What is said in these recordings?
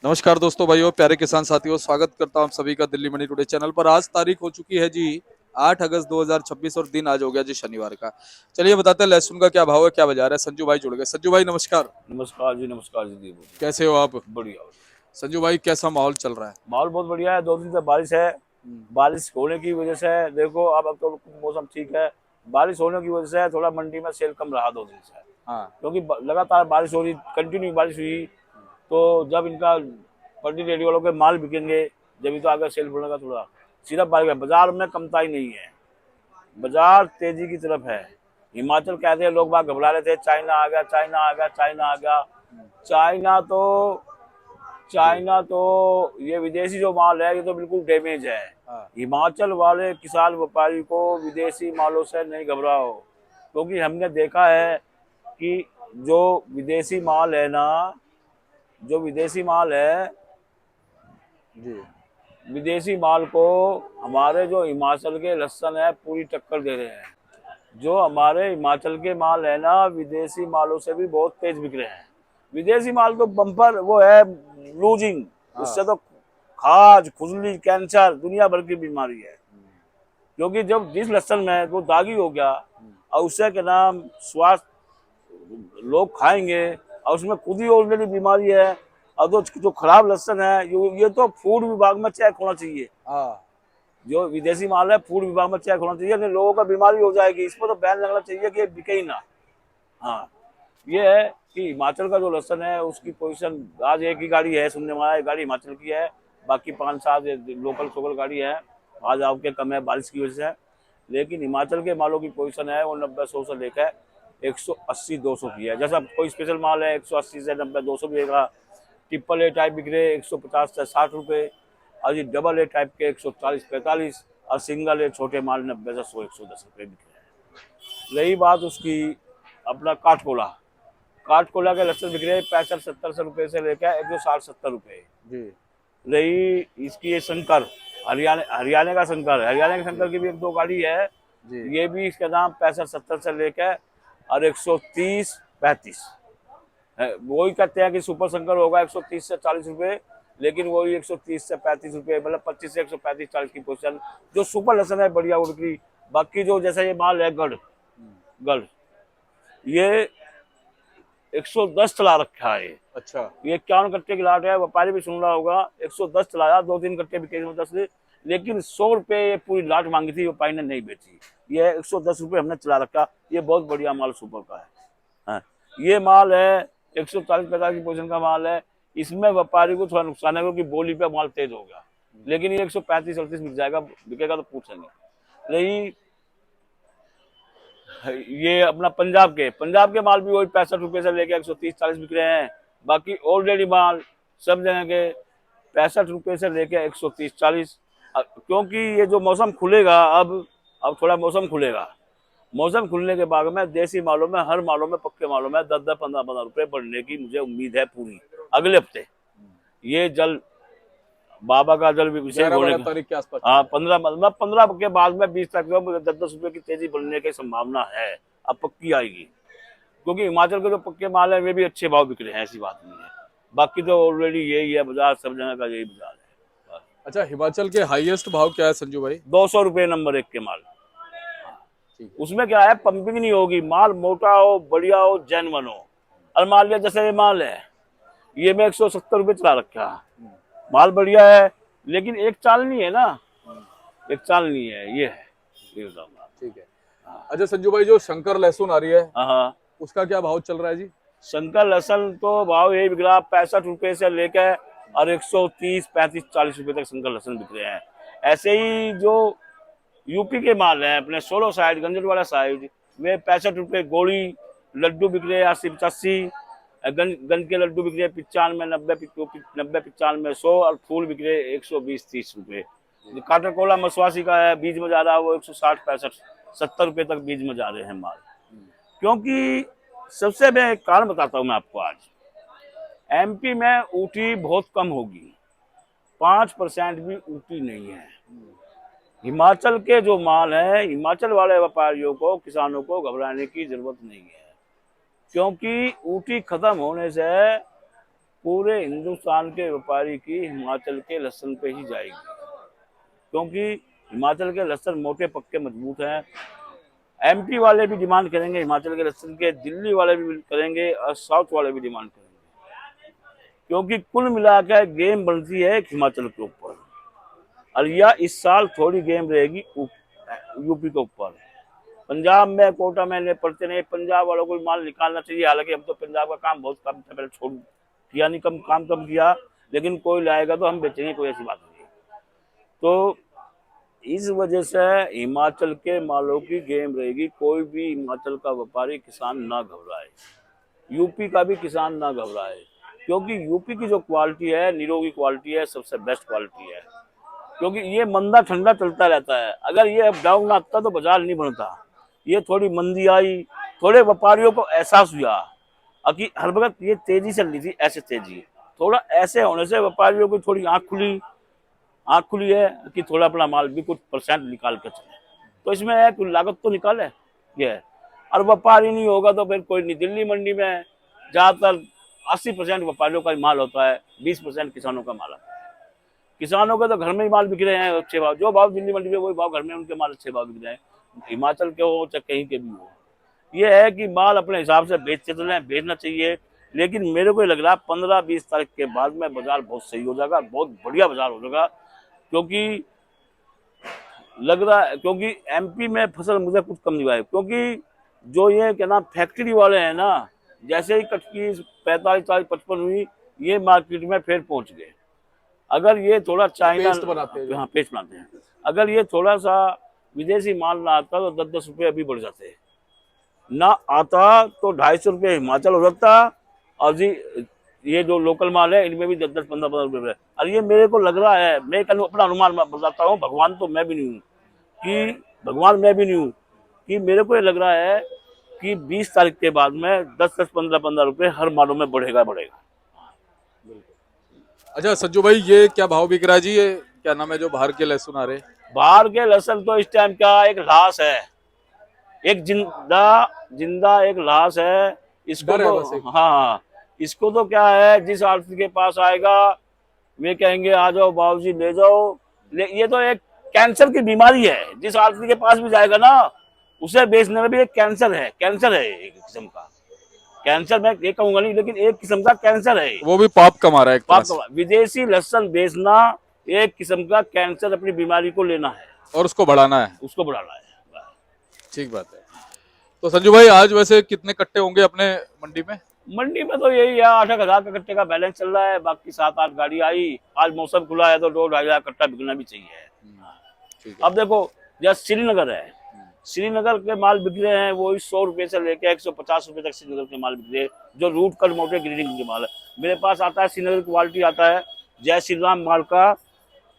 नमस्कार दोस्तों, भाइयों, प्यारे किसान साथियों, स्वागत करता हूं आप सभी का दिल्ली मनी टुडे चैनल पर। आज तारीख हो चुकी है जी 8 अगस्त 2026 और दिन आज हो गया जी शनिवार का। चलिए बताते हैं लहसुन का क्या भाव है, क्या बाजार है। संजू भाई जुड़ गए। संजू भाई नमस्कार। नमस्कार जी दीपू जी। कैसे हो आप? बढ़िया बढ़िया। संजू भाई कैसा माहौल चल रहा है? माहौल बहुत बढ़िया है। 2 दिन से बारिश है। बारिश होने की वजह से देखो अब तो मौसम ठीक है। बारिश होने की वजह से थोड़ा मंडी में सेल कम रहा 2 दिन से, हाँ। क्योंकि लगातार बारिश हो रही, कंटिन्यू बारिश हुई। तो जब इनका पल्टी रेडी वालों के माल बिकेंगे जब तो आगे सेल बढ़ेगा। थोड़ा सीधा बाजार में कमताई नहीं है, बाजार तेजी की तरफ है। हिमाचल कहते हैं, लोग बाग घबरा रहे थे, चाइना आ गया, चाइना आ गया, चाइना आ गया। चाइना तो जी। चाइना तो ये विदेशी जो माल है ये तो बिल्कुल डैमेज है। हाँ। हिमाचल वाले किसान व्यापारी को विदेशी मालों से नहीं घबराओ, क्योंकि हमने देखा है कि जो विदेशी माल है ना, जो विदेशी माल है, जी। विदेशी माल को हमारे जो हिमाचल के लहसुन है पूरी टक्कर दे रहे हैं। जो हमारे हिमाचल के माल है ना, विदेशी मालों से भी बहुत तेज बिक रहे हैं। विदेशी माल तो बम्पर वो है, लूजिंग। हाँ। उससे तो खाज, खुजली, कैंसर, दुनिया भर की बीमारी है। क्योंकि जब जिस लहसुन में वो दागी हो गया और उससे के नाम स्वास्थ्य लोग खाएंगे और उसमें खुद ही ऑलरेडी बीमारी है। और जो खराब लहसुन है ये तो फूड विभाग में चेक होना चाहिए। हाँ। जो विदेशी माल है फूड विभाग में चेक होना चाहिए, नहीं लोगों का बीमारी हो जाएगी। इस पर तो बैन लगना चाहिए कि ये बिके ही ना। हाँ, ये है कि हिमाचल का जो लहसुन है उसकी पोजीशन आज एक ही गाड़ी है, सुनने में आया एक गाड़ी हिमाचल की है, बाकी 5-7 लोकल सोकल गाड़ी है। आज आपके कम है बारिश की वजह से, लेकिन हिमाचल के मालों की पोजीशन है वो 90-100 से लेकर 180-200 की है। जैसा कोई स्पेशल माल है 180 से 90-200 बिकेगा। ट्रिपल ए टाइप बिक रहे 150 से 60 रुपये, और ये डबल ए टाइप के 140-45, और सिंगल ए छोटे माल 90 से 100-110 रुपये बिक रहे हैं। रही बात उसकी अपना काठकोला, काठकोला के लहसुन बिक रहे हैं 65-70 रुपये से लेकर 160-70 रुपये। जी। रही इसकी ये शंकर, हरियाणा हरियाणा का शंकर, हरियाणा के शंकर की भी 1-2 गाड़ी है। जी। ये भी इसका दाम 65-70 से लेकर और 130-35 है। वही कहते हैं कि सुपर शंकर होगा 130 से 40 रुपये, लेकिन वही 130 से 35 रुपये, मतलब 25 से 135-40 की पोजीशन जो सुपर लहसुन है बढ़िया वो बिक्री। बाकी जो जैसा ये माल है गढ़, गढ़ ये 110 चला रखा है। अच्छा। ये 51 कट्टे की लाट है, व्यापारी भी सुन रहा होगा। 110 चलाया, 2-3 कट्टे बिके 10 से, लेकिन 100 रुपये ये पूरी लाट मांगी थी, व्यापारी ने नहीं बेची। ये 110 रुपये हमने चला रखा। ये बहुत बढ़िया माल सुपर का है। हाँ, ये माल है 140-45 की पोजीशन का माल है। इसमें व्यापारी को थोड़ा नुकसान है क्योंकि बोली पे माल तेज हो गया, लेकिन ये 135-38 बिक जाएगा, बिकेगा तो पूछेंगे। रही ये अपना पंजाब के माल भी वही 65 रुपये से लेकर 130-40 बिक रहे हैं। बाकी ऑलरेडी माल सब जगह के 65 रुपये से लेकर 130-40। क्योंकि ये जो मौसम खुलेगा अब थोड़ा मौसम खुलेगा। मौसम खुलने के बाद में देसी मालों में, हर मालों में, पक्के मालों में 10-10, 15-15 रुपये बढ़ने की मुझे उम्मीद है पूरी अगले हफ्ते। ये जल बाबा का जल अभिषेक होने 11-12 का। तारीख के आसपास हाँ, चलेगा। 15 के बाद में 20 तक 10-10 रुपये की तेजी बढ़ने की संभावना है। अब पक्की आएगी, क्योंकि हिमाचल के जो पक्के माल है वे भी अच्छे भाव बिक रहे हैं, ऐसी बात नहीं है। बाकी तो ऑलरेडी यही है बाजार, सब जगह का यही बाजार है। अच्छा, हिमाचल के हाईएस्ट भाव क्या है संजू भाई? 200 रुपये नंबर 1 के माल। ठीक है। उसमें क्या है, पंपिंग नहीं होगी, माल मोटा हो, बढ़िया हो, जेन्युइन हो। और मान लिया जैसे ये माल है, ये मैं 170 रुपये चला रखा, माल बढ़िया है, लेकिन एक चाल नहीं है ना, एक चाल नहीं है, ये है, ये बताऊंगा। ठीक है। अच्छा संजू भाई, जो शंकर लहसुन आ रही है हाँ हाँ। उसका क्या भाव चल रहा है जी? शंकर लहसुन तो भाव यही बिक रहा 65 रुपये से लेकर और 130-35-40 रुपये तक शंकर लहसुन बिक रहे हैं। ऐसे ही जो यूपी के माल हैं अपने सोलो साइड, गंजटवाड़ा साइड, वे 65 रुपये गोली लड्डू बिक रहे हैं, 80-85। गंज के लड्डू बिक रहे हैं 95, 90-95, 100, और फूल बिक रहे 120-30 रुपये। जो काटर कोला मसवासी का है, बीज में जा रहा है वो 160-65-70 रुपये तक बीज में जा रहे हैं माल। क्योंकि सबसे मैं एक कारण बताता हूँ मैं आपको, आज एमपी में ऊटी बहुत कम होगी, 5% भी ऊटी नहीं है। हिमाचल के जो माल है, हिमाचल वाले व्यापारियों को, किसानों को घबराने की जरूरत नहीं है, क्योंकि ऊटी खत्म होने से पूरे हिंदुस्तान के व्यापारी की हिमाचल के लहसुन पे ही जाएगी, क्योंकि हिमाचल के लहसुन मोटे पक्के मजबूत हैं। एमपी वाले भी डिमांड करेंगे हिमाचल के लहसुन के, दिल्ली वाले भी करेंगे और साउथ वाले भी डिमांड करेंगे, क्योंकि कुल मिलाकर गेम बनती है हिमाचल के ऊपर। और यह इस साल थोड़ी गेम रहेगी यूपी के ऊपर। पंजाब में कोटा में पड़ते नहीं, पंजाब वालों को माल निकालना चाहिए। हालांकि हम तो पंजाब का काम बहुत कम था, पहले छोड़ किया नहीं, काम कम किया, लेकिन कोई लाएगा तो हम बेचेंगे, कोई ऐसी बात नहीं है। तो इस वजह से हिमाचल के मालों की गेम रहेगी। कोई भी हिमाचल का व्यापारी किसान ना घबराए, यूपी का भी किसान ना घबराए, क्योंकि यूपी की जो क्वालिटी है निरोगी क्वालिटी है, सबसे बेस्ट क्वालिटी है। क्योंकि ये मंदा ठंडा चलता रहता है, अगर ये अप डाउन आता तो बाजार नहीं बनता। ये थोड़ी मंदी आई, थोड़े व्यापारियों को एहसास हुआ कि हर वक्त ये तेजी चल रही थी, ऐसे तेजी थोड़ा ऐसे होने से व्यापारियों की थोड़ी आंख खुली है कि थोड़ा अपना माल भी कुछ परसेंट निकाल के चले। तो इसमें है कि लागत तो निकाले ये है। और व्यापारी नहीं होगा तो फिर कोई नहीं। दिल्ली मंडी में ज्यादातर 80% व्यापारियों का माल होता है, 20% किसानों का माल आता है। किसानों के तो घर में ही माल बिक रहे हैं अच्छे भाव, जो भाव दिल्ली मंडी में वही भाव घर में उनके माल अच्छे भाव बिक रहे हैं, हिमाचल के हो चाहे कहीं के भी हो। ये है कि माल अपने हिसाब से बेचते चले, बेचना चाहिए। लेकिन मेरे को लग रहा है 15-20 तारीख के बाद में बाजार बहुत सही हो जाएगा, बहुत बढ़िया बाजार हो जाएगा। क्योंकि लग रहा है, क्योंकि एमपी में फसल मुझे कुछ कम नहीं हुआ है, क्योंकि जो ये क्या नाम फैक्ट्री वाले हैं ना, जैसे ही 25, 45, 40, 55 हुई, ये मार्केट में फिर पहुंच गए। अगर ये थोड़ा चाइना पेस्ट बनाते हैं। हाँ पेस्ट बनाते हैं, अगर ये थोड़ा सा विदेशी माल ना आता तो 10-10 रुपये अभी बढ़ जाते, ना आता तो 250 रुपये हिमाचल हो सकता। और जी ये जो लोकल माल है इनमें भी 10-10, 15-15 रुपये। और ये मेरे को लग रहा है, मैं कल अपना अनुमान बताता हूँ, भगवान तो मैं भी नहीं हूँ कि मेरे को ये लग रहा है कि 20 तारीख के बाद में 10-10, 15-15 रुपये हर मालों में बढ़ेगा। अच्छा संजू भाई, ये क्या भाव बिक रहा है जी? ये क्या नाम है जो बाहर के लहसुन आ रहे हैं? बाहर के लहसुन तो इस टाइम क्या एक लाश है, एक जिंदा एक लाश है। इसको डर है तो बस एक। हाँ, इसको तो क्या है, जिस आदमी के पास आएगा वे कहेंगे आ जाओ बाबूजी ले जाओ। ये तो एक कैंसर की बीमारी है, जिस आदमी के पास भी जाएगा ना उसे बेचने में भी एक कैंसर है एक किस्म का। कैंसर मैं ये कहूंगा नहीं, लेकिन एक किस्म का कैंसर है। वो भी पाप कमा रहा है एक तरह से। विदेशी लहसुन बेचना एक किस्म का कैंसर, अपनी बीमारी को लेना है और उसको बढ़ाना है। उसको बढ़ाना है। ठीक बात है। तो संजू भाई, आज वैसे कितने कट्टे होंगे अपने मंडी में? मंडी में तो यही है 8-8 हजार का कट्टे का बैलेंस चल रहा है, बाकी 7-8 गाड़ी आई। आज मौसम खुला है तो 2-2.5 हजार कट्टा बिकना भी चाहिए। ठीक है। अब देखो जैसे श्रीनगर है, श्रीनगर के माल बिक रहे हैं वही 100 रुपए से लेकर 150 रुपए तक श्रीनगर के माल बिक रहे हैं, जो रूट कट मोटे ग्रेडिंग के माल है। मेरे पास आता है श्रीनगर क्वालिटी आता है जय श्री राम माल का,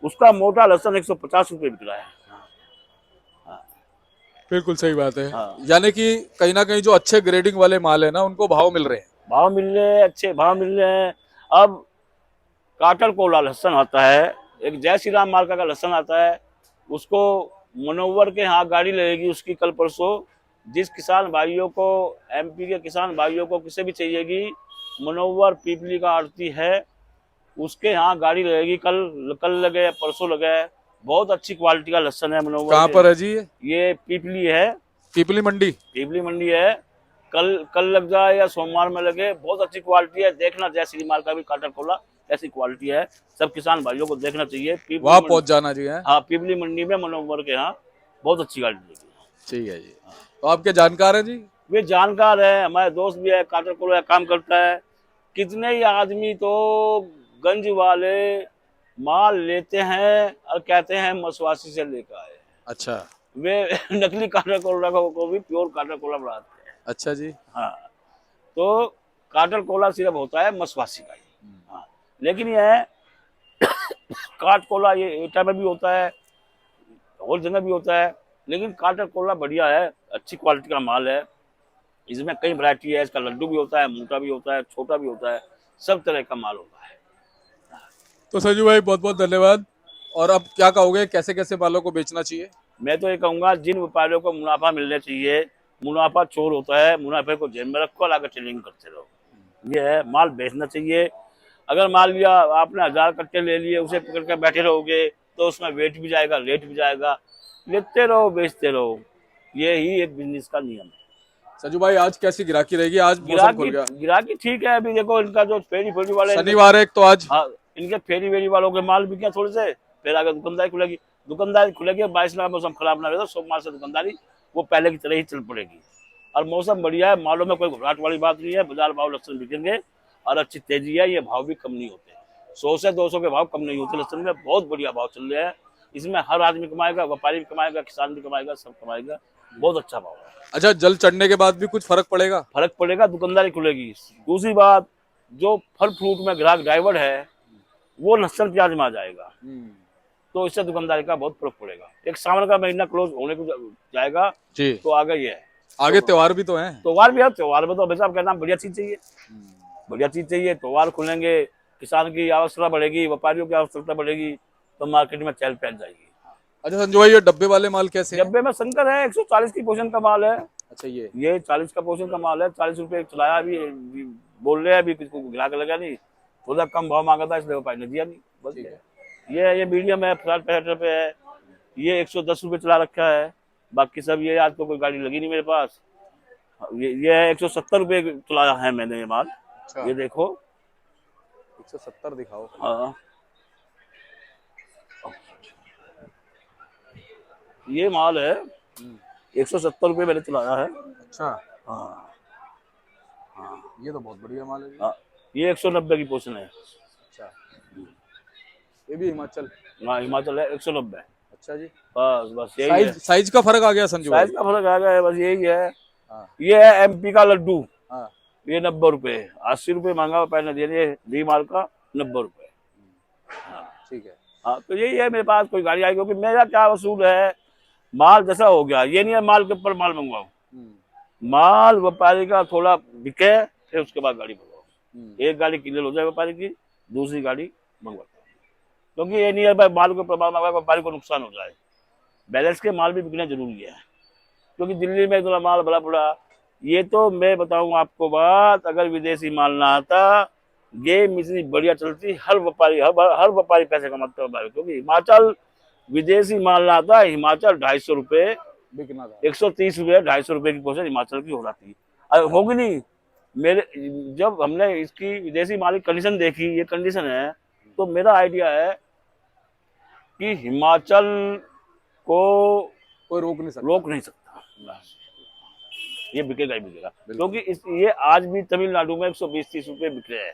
उसका मोटा लहसुन 150 रुपए बिक रहा है। बिल्कुल सही बात है। हाँ। यानी कि कहीं ना कहीं जो अच्छे ग्रेडिंग वाले माल है ना, उनको भाव मिल रहे हैं। भाव मिल रहे हैं, अच्छे भाव मिल रहे हैं। अब काटल कोला लहसुन आता है, एक जय श्री राम मार्का का लहसुन आता है, उसको मनोवर के यहाँ गाड़ी लगेगी उसकी कल परसों। जिस किसान भाइयों को, एमपी के किसान भाइयों को किसे भी चाहिएगी, मनोवर पीपली का आड़ती है, उसके यहाँ गाड़ी लगेगी। कल लगे परसों लगे। बहुत अच्छी क्वालिटी का लहसुन है मनोवर। कहाँ पर है जी ये पीपली है, पीपली मंडी है। कल लग जाए या सोमवार में लगे, बहुत अच्छी क्वालिटी है। देखना जय श्री माल का भी काटल कोला ऐसी क्वालिटी है, सब किसान भाइयों को देखना चाहिए। वहाँ पहुंच जाना जी है। हाँ, पीपली मंडी में मनोवर के यहाँ बहुत अच्छी गाड़ी है। ठीक है जी। तो आपके जानकार हैं जी? वे जानकार है, हमारे दोस्त भी है, काटल कोला काम करता है। कितने ही आदमी तो गंज वाले माल लेते हैं और कहते हैं मसवासी से लेकर आए। अच्छा। वे नकली काटल कोला को भी प्योर काटल कोला बनाते हैं। अच्छा जी। हाँ, तो काटल कोला सिर्फ होता है मसवासी का ही। हाँ, लेकिन यह काट कोला ये एटा में भी होता है और जगह भी होता है, लेकिन काटल कोला बढ़िया है, अच्छी क्वालिटी का माल है। इसमें कई वैरायटी है, इसका लड्डू भी होता है, मोटा भी होता है, छोटा भी होता है, सब तरह का माल होता है। तो संजू भाई बहुत बहुत धन्यवाद। और अब क्या कहोगे, कैसे कैसे मालों को बेचना चाहिए? मैं तो ये कहूँगा जिन व्यापारियों को मुनाफा मिलना चाहिए, मुनाफा चोर होता है, मुनाफे को जेब में रखो और आगे ट्रेडिंग करते रहो। ये है, माल बेचना चाहिए। अगर मान लिया आपने 1000 कट्टे ले लिए, उसे पकड़ के बैठे रहोगे तो उसमें वेट भी जाएगा, लेट भी जाएगा। लेते रहो, बेचते रहो, ये ही एक बिजनेस का नियम है। संजू भाई आज कैसी गिराकी रहेगी? आज मौसम खुल गिराकी गया, गिराकी ठीक है। अभी देखो इनका जो फेरी फेरी वाले शनिवार है एक तो आज। हाँ, इनके फेरी वेरी वालों के माल बिके थोड़े से, फिर आगे दुकानदारी खुलेगी। 22 ना मौसम खराब ना रहे तो सोमवार से दुकानदारी वो पहले की तरह ही चल पड़ेगी। और मौसम बढ़िया है, मालों में कोई घबराहट वाली बात नहीं है। बाजार भाव लहसुन बिकेंगे और अच्छी तेजी है, ये भाव भी कम नहीं होते। 100 से 200 के भाव कम नहीं होते लहसुन में, बहुत बढ़िया भाव चल रहे हैं। इसमें हर आदमी कमाएगा, व्यापारी भी कमाएगा, किसान भी कमाएगा, सब कमाएगा। बहुत अच्छा भाव है। अच्छा, जल चढ़ने के बाद भी कुछ फर्क पड़ेगा? फर्क पड़ेगा, दुकानदारी खुलेगी। दूसरी बात, जो फल फ्रूट में ग्राहक डाइवर्ट है वो लहसुन प्याज में आ जाएगा, तो इससे दुकानदारी का बहुत फर्क पड़ेगा। एक सावन का महीना क्लोज होने को जाएगा जी, तो आगे ये है। आगे त्योहार भी तो हैं। त्योहार भी है, त्योहार में तो भाई साहब कहना बढ़िया चीज चाहिए, बढ़िया चीज चाहिए। त्योहार खुलेंगे, किसान की आवश्यकता बढ़ेगी, व्यापारियों की आवश्यकता बढ़ेगी, तो मार्केट में चहल पहल जाएगी। अच्छा संजू भाई, ये डब्बे वाले माल कैसे हैं? डब्बे में शंकर है, 140 की पोर्शन का माल है। अच्छा, ये 40 का पोर्शन का माल है। 40 रुपए चलाया, अभी बोल रहे हैं, अभी किसको ग्राहक लगा नहीं, थोड़ा कम भाव मांगा था इसलिए व्यापारी ने दिया नहीं, बस। ये मीडियम है, 65 रुपए है। ये 110 रुपए चला रखा है। बाकी सब ये आज तो कोई गाड़ी लगी नहीं मेरे पास। ये 170 रुपए चलाया है मैंने ये माल। अच्छा, ये देखो 170 दिखाओ। हाँ, ये माल है 170 रुपए मैंने चलाया है। अच्छा, हाँ, ये तो बहुत बढ़िया माल है जी। हाँ, ये 190 की पोर्शन है। अच्छा, ये भी हिमाचल? हाँ, हिमाचल है, 190। अच्छा जी, बस यही है। साइज का फर्क आ गया संजू भाई? साइज का फर्क आ गया है, बस यही है। हाँ, ये है MP का लड्डू, हाँ, ये 90 रुपए। 80 रुपए मांगा पहले दे दिए, डी माल का 90 रुपए। ठीक है। हाँ, तो यही है मेरे पास। कोई गाड़ी आई, क्योंकि मेरा क्या वसूल है, माल जैसा हो गया, ये नहीं है माल के ऊपर माल मंगवाओ। माल व्यापारी का थोड़ा बिके, फिर उसके बाद गाड़ी मंगवाओ। एक गाड़ी क्लियर हो जाए व्यापारी की, दूसरी गाड़ी मंगवाता हूँ। क्योंकि ये नहीं है भाई माल के ऊपर माल मंगवाए व्यापारी को नुकसान हो जाए। बैलेंस के माल भी बिकना जरूरी है, क्योंकि दिल्ली में इतना माल भरा पड़ा। ये तो मैं बताऊं आपको बात, अगर विदेशी माल ना आता, गेम इतनी बढ़िया चलती। हर व्यापारी पैसे कमाता है, क्योंकि हिमाचल विदेशी माल ना आता। हिमाचल 250 रुपए बिकना था। 130 रुपए 250 रुपए की पोर्शन हिमाचल की हो जाती है। होगी नहीं। मेरे जब हमने इसकी विदेशी माल की कंडीशन देखी, ये कंडीशन है, तो मेरा आइडिया है कि हिमाचल को कोई रोक नहीं सकता। ये बिकेगा ही बिकेगा, क्योंकि ये आज भी तमिलनाडु में 120-30 रुपए बिक रहे हैं।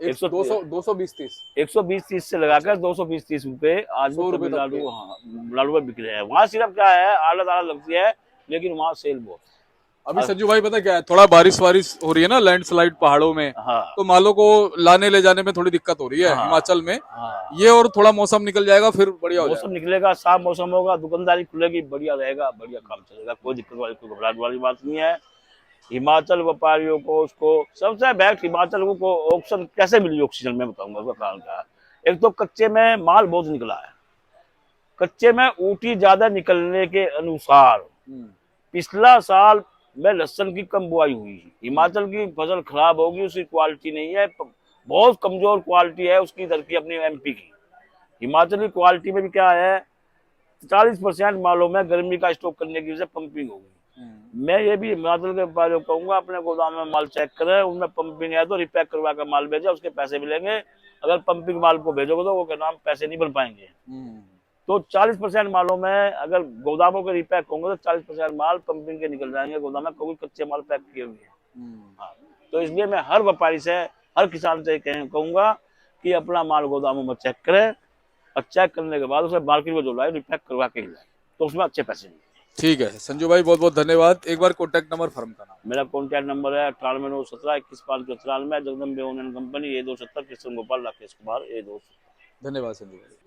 120-30 से लगाकर 220-30 रुपए आज भी तमिलनाडु, हाँ, नाडु में बिक रहे हैं। वहाँ सिर्फ क्या है, आला लगती है, लेकिन वहाँ सेल बहुत। अभी संजू भाई पता क्या है, थोड़ा बारिश हो रही है ना, लैंडस्लाइड पहाड़ों में, हाँ, तो मालों को लाने ले जाने में थोड़ी दिक्कत हो रही है। हाँ, हिमाचल में हाँ, ये, और थोड़ा मौसम निकल जाएगा फिर बढ़िया हो मौसम निकलेगा, साफ मौसम होगा, दुकानदारी खुलेगी, बढ़िया रहेगा, बढ़िया काम चलेगा। कोई दिक्कत वाली, कोई घबराहट वाली बात नहीं है। हिमाचल व्यापारियों को, उसको सबसे बेस्ट हिमाचल को ऑप्शन कैसे मिली ऑक्सीजन में बताऊंगा उसका कारण क्या है। एक तो कच्चे में माल बहुत निकला है। कच्चे में ऊटी ज्यादा निकलने के अनुसार पिछला साल में लहसुन की कम बुआई हुई। हिमाचल की फसल खराब होगी, उसकी क्वालिटी नहीं है, बहुत कमजोर क्वालिटी है उसकी इधर की, अपनी MP की। हिमाचल की क्वालिटी में भी क्या है, 40% मालों में गर्मी का स्टॉक करने की वजह से पंपिंग होगी। मैं ये भी हिमाचल के व्यापारियों को कहूंगा, अपने गोदाम में माल चेक करें, उनमें पंपिंग है तो रिपैक करवा कर माल भेजा, उसके पैसे मिलेंगे। अगर पंपिंग माल को भेजोगे तो वो के नाम पैसे नहीं बन पाएंगे। तो 40% मालों में अगर गोदामों के रिपैक होंगे तो 40% माल पंपिंग के निकल जाएंगे गोदाम में, क्योंकि कच्चे माल पैक किए हुए हैं। हाँ, तो इसलिए मैं हर व्यापारी से, हर किसान से कहूंगा कि अपना माल गोदामों में चेक करें, और चेक करने के बाद उसे मार्केट में जो लाए रिपैक करवा के ही लाए, तो उसमें अच्छे पैसे मिलेंगे। ठीक है संजू भाई, बहुत बहुत धन्यवाद। एक बार कॉन्टैक्ट नंबर फर्म का नाम। मेरा कॉन्टैक्ट नंबर है 989171 Jagdambe online company, A270 Krishna Gopal Rakesh Kumar, A270। धन्यवाद संजू भाई।